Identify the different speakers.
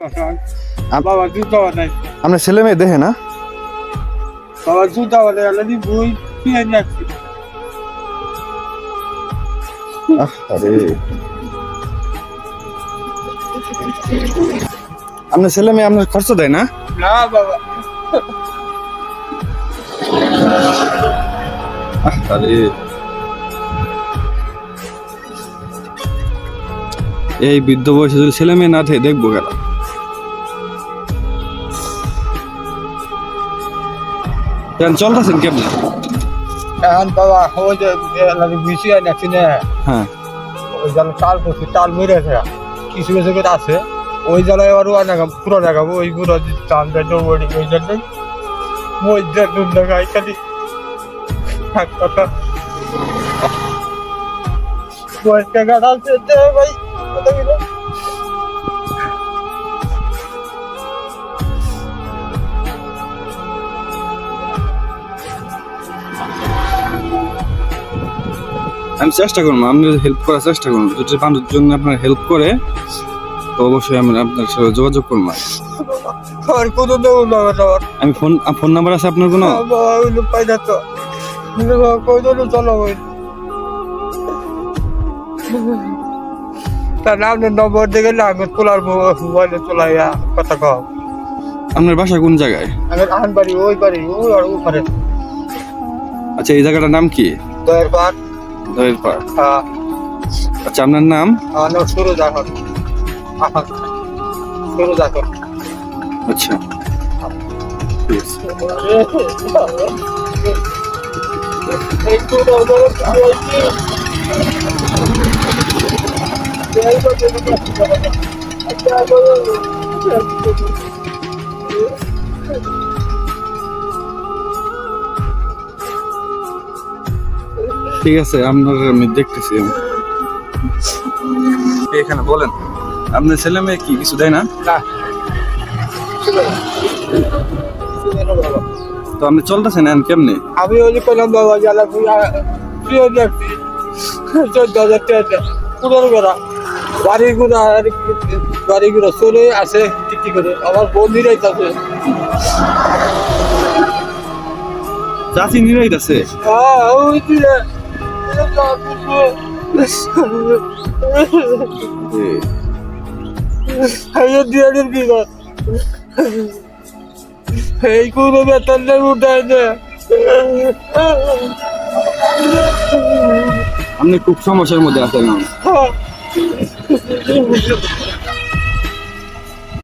Speaker 1: বাবা জুতা বানাই
Speaker 2: আপনার ছেলে মেয়ে দেখে না?
Speaker 1: বাবা জুতা বানাই অলরেডি বই কিনে নিয়েছি।
Speaker 2: আরে আপনার ছেলে মেয়ে আপনার খরচ দেয় না?
Speaker 1: না বাবা।
Speaker 2: আরে এই বৃদ্ধ বয়সে যদি ছেলে মেয়ে না থাকে দেখবো কেন? চলতেছেন কেমন?
Speaker 1: এখন বাবা ওই যে বেশি নিয়েছি না,
Speaker 2: হ্যাঁ
Speaker 1: ওই জল তাল পড়ছে, তাল মেরেছে কিছু কিছু করে আছে, ওই জলে আবার পুরো দেখাবো ওই পুরো চাল ওই জন্যই ওই জন্য দেখাই খালি কথা টাকা আছে ভাই কথা বলো।
Speaker 2: আমি চেষ্টা করবো, আপনি হেল্প করার চেষ্টা করুন। যদি মানুষের জন্য আপনার হেল্প করে তো অবশ্যই আমি আপনার সাথে যোগাযোগ করবো। আমি ফোন নাম্বার আছে আপনার কোনো?
Speaker 1: পাই না তো কই দিল চলো তার নাম নম্বর দেখে না আমি তোলার মোবাইলে চলাইয়া কথা কম।
Speaker 2: আপনার বাসা কোন জায়গায়?
Speaker 1: আমি আহান বাড়ি ওই বাড়ি ওই আর ওখানে।
Speaker 2: আচ্ছা এই জায়গাটার নাম কি?
Speaker 1: দয়ের পাড়।
Speaker 2: দয়ের পাড়।
Speaker 1: হ্যাঁ।
Speaker 2: আচ্ছা আপনার নাম?
Speaker 1: আমার নাম সুরজ আহন। সুরজ আহন।
Speaker 2: আচ্ছা ঠিক আছে, আপনার আমি দেখতেছি। এখানে বলেন আপনার ছেলে মেয়ে কি কিছু দেয় না? তো আপনি চলতেছেন কেমনে?
Speaker 1: আমি ওই যে পেলাম বাবা জ্বালা প্রিয় দেখছি 14,000 টাকা পুরো করা বাড়িগুলো চলে আসে টিকি করে আমার বন্দিরাই থাকে।
Speaker 2: চাচি নিরাইত আছে?
Speaker 1: হ্যাঁ ওই দিলে এই কোনো বেতন উঠায় না।
Speaker 2: আপনি খুব সমস্যার মধ্যে আছেন।